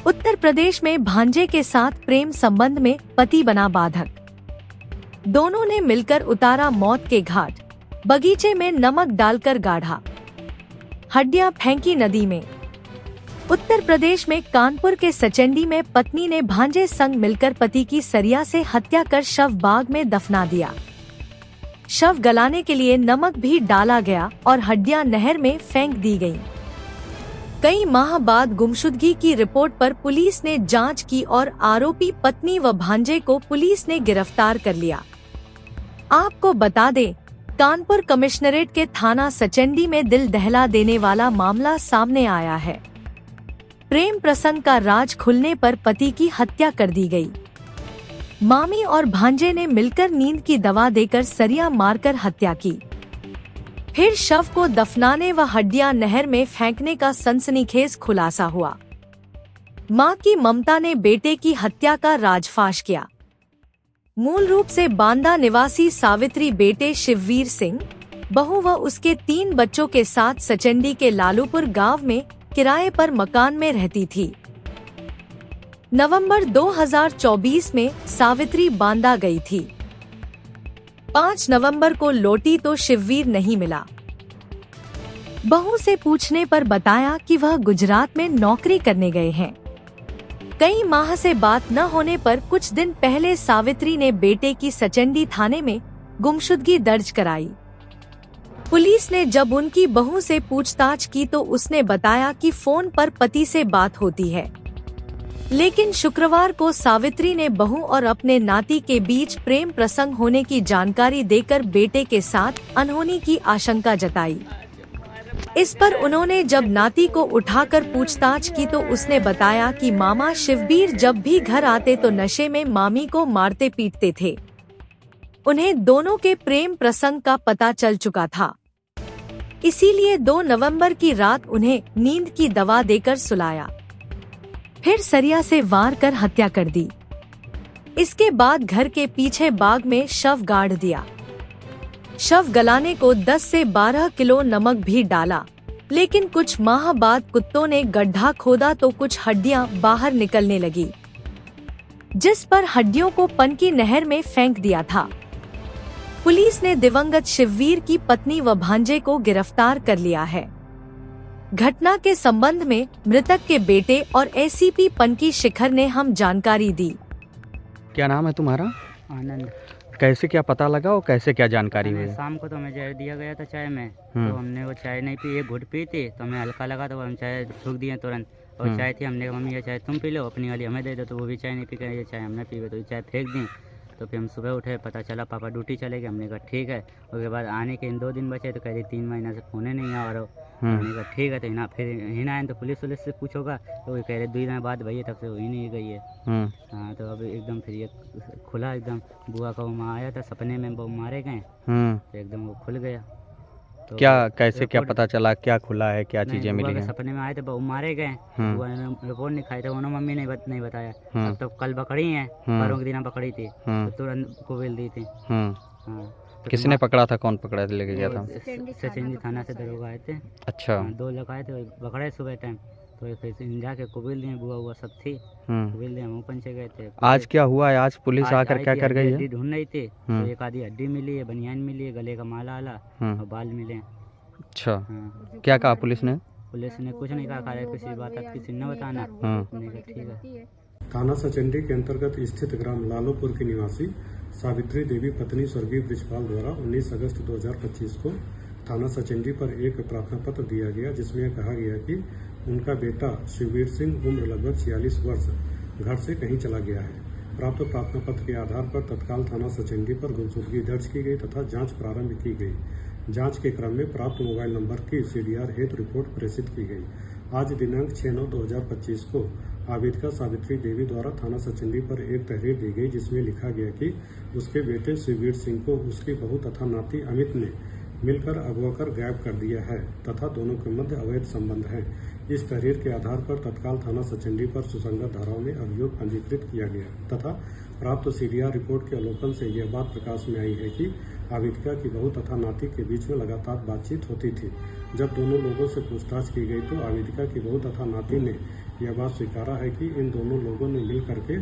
उत्तर प्रदेश में भांजे के साथ प्रेम संबंध में पति बना बाधक। दोनों ने मिलकर उतारा मौत के घाट, बगीचे में नमक डालकर गाढ़ा, हड्डियां फेंकी नदी में। उत्तर प्रदेश में कानपुर के सचेंडी में पत्नी ने भांजे संग मिलकर पति की सरिया से हत्या कर शव बाग में दफना दिया। शव गलाने के लिए नमक भी डाला गया और हड्डियां नहर में फेंक दी गईं। कई माह बाद गुमशुदगी की रिपोर्ट पर पुलिस ने जांच की और आरोपी पत्नी व भांजे को पुलिस ने गिरफ्तार कर लिया। आपको बता दें, कानपुर कमिश्नरेट के थाना सचेंडी में दिल दहला देने वाला मामला सामने आया है। प्रेम प्रसंग का राज खुलने पर पति की हत्या कर दी गई। मामी और भांजे ने मिलकर नींद की दवा देकर सरिया मारकर हत्या की, फिर शव को दफनाने व हड्डियां नहर में फेंकने का सनसनीखेज खुलासा हुआ। मां की ममता ने बेटे की हत्या का राजफाश किया। मूल रूप से बांदा निवासी सावित्री बेटे शिववीर सिंह, बहू व उसके 3 बच्चों के साथ सचेंडी के लालूपुर गांव में किराए पर मकान में रहती थी। नवंबर 2024 में सावित्री बांदा गई थी। 5 नवंबर को लौटी तो शिववीर नहीं मिला। बहू से पूछने पर बताया कि वह गुजरात में नौकरी करने गए हैं। कई माह से बात न होने पर कुछ दिन पहले सावित्री ने बेटे की सचेंडी थाने में गुमशुदगी दर्ज कराई। पुलिस ने जब उनकी बहू से पूछताछ की तो उसने बताया कि फोन पर पति से बात होती है, लेकिन शुक्रवार को सावित्री ने बहू और अपने नाती के बीच प्रेम प्रसंग होने की जानकारी देकर बेटे के साथ अनहोनी की आशंका जताई। इस पर उन्होंने जब नाती को उठाकर पूछताछ की तो उसने बताया कि मामा शिववीर जब भी घर आते तो नशे में मामी को मारते पीटते थे। उन्हें दोनों के प्रेम प्रसंग का पता चल चुका था, इसीलिए 2 नवंबर की रात उन्हें नींद की दवा देकर सुलाया, फिर सरिया से वार कर हत्या कर दी। इसके बाद घर के पीछे बाग में शव गाड़ दिया। शव गलाने को 10 से 12 किलो नमक भी डाला, लेकिन कुछ माह बाद कुत्तों ने गड्ढा खोदा तो कुछ हड्डियां बाहर निकलने लगी, जिस पर हड्डियों को पनकी नहर में फेंक दिया था। पुलिस ने दिवंगत शिववीर की पत्नी व भांजे को गिरफ्तार कर लिया है। घटना के संबंध में मृतक के बेटे और एसीपी पनकी शिखर ने हम जानकारी दी। क्या नाम है तुम्हारा? आनंद। कैसे क्या पता लगा और कैसे क्या जानकारी हुई? शाम को तो हमें चाय दिया गया था चाय में, तो हमने वो चाय नहीं पी, 1 घुट पी थी तो हमें हल्का लगा तो हम चाय थूक दिए तुरंत। और चाय थी, हमने मम्मी ये चाय तुम पी लो, अपनी वाली हमें दे दो, तो वो भी चाय नहीं पी कर ये चाय हमने पी, तो ये चाय फेंक दी। तो फिर हम सुबह उठे, पता चला पापा ड्यूटी चले गए। हमने कहा ठीक है। उसके बाद आने के 2 दिन बचे तो कह रही 3 महीना से फोन नहीं आ रहा। हमने कहा ठीक है। तो हिना फिर हिना आए तो पुलिस से पूछोगा तो वो कह रहे 2 दिन बाद भैया, तब से वही नहीं गई है। हाँ, तो अब एकदम फिर ये खुला, एकदम बुआ का वो आया था सपने में, वो मारे गए तो एकदम वो खुल गया। तो क्या कैसे क्या पता चला, क्या खुला है, क्या चीजें मिली हैं? सपने में आए थे, वो मारे गए। बुआ ने रिपोर्ट नहीं खाई थी, उन्होंने मम्मी नहीं बताया। अब तो कल पकड़ी है, परसों के दिन पकड़ी थी, तो तुरंत कुबेल दी थी। तो किसने पकड़ा था? कौन पकड़ा था, लेके गया था? सचेंडी थाना से दरोगा आए थे। अच्छा। 2 लोग आए थे, पकड़े सुबह टाइम, तो फिर जाके कुबेल दिए। बुआ सब थी, कुबेल दिए, हम पंचे गए थे। आज क्या हुआ है? आज पुलिस आकर क्या कर गई है? ढूंढ रही थी, तो एक आधी हड्डी मिली है, बनियान मिली है, गले का माला आला और बाल मिले। अच्छा। क्या कहा पुलिस ने? पुलिस ने कुछ नहीं कहा, किसी बात किसी ने बताना। ठीक है। थाना सचेंडी के अंतर्गत स्थित ग्राम लालूपुर की निवासी सावित्री देवी पत्नी स्वर्गीय बृजपाल द्वारा 19 अगस्त 2025 को थाना सचेंडी पर एक प्रार्थना पत्र दिया गया, जिसमें कहा गया कि उनका बेटा शिववीर सिंह उम्र लगभग 46 वर्ष घर से कहीं चला गया है। प्राप्त प्रार्थना पत्र के आधार पर तत्काल थाना सचेंडी पर गुमशुदगी दर्ज की गई तथा जांच प्रारंभ की गई। जांच के क्रम में प्राप्त मोबाइल नंबर की CDR हेतु रिपोर्ट प्रेषित की गई। आज दिनांक 6/9/2025 को आवेदका सावित्री देवी द्वारा थाना सचेंडी पर एक तहरीर दी गई, जिसमें लिखा गया कि उसके बेटे शिववीर सिंह को उसकी बहू तथा नाती अमित ने मिलकर अगवा कर गायब कर दिया है तथा दोनों के मध्य अवैध संबंध है। इस तहरीर के आधार पर तत्काल थाना सचेंडी पर सुसंगत धाराओं में अभियोग पंजीकृत किया गया तथा प्राप्त CDR रिपोर्ट के अवलोकन से यह बात प्रकाश में आई है कि आवेदका की बहू तथा नाती के बीच में लगातार बातचीत होती थी। जब दोनों लोगों से पूछताछ की गई तो आवेदका की बहू तथा नाती ने यह बात स्वीकारा है कि इन दोनों लोगों ने मिल करके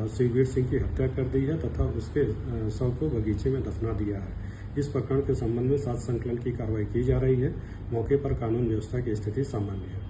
शिववीर सिंह की हत्या कर दी है तथा उसके शव को बगीचे में दफना दिया है। इस प्रकरण के संबंध में साक्ष्य संकलन की कार्रवाई की जा रही है। मौके पर कानून व्यवस्था की स्थिति सामान्य है।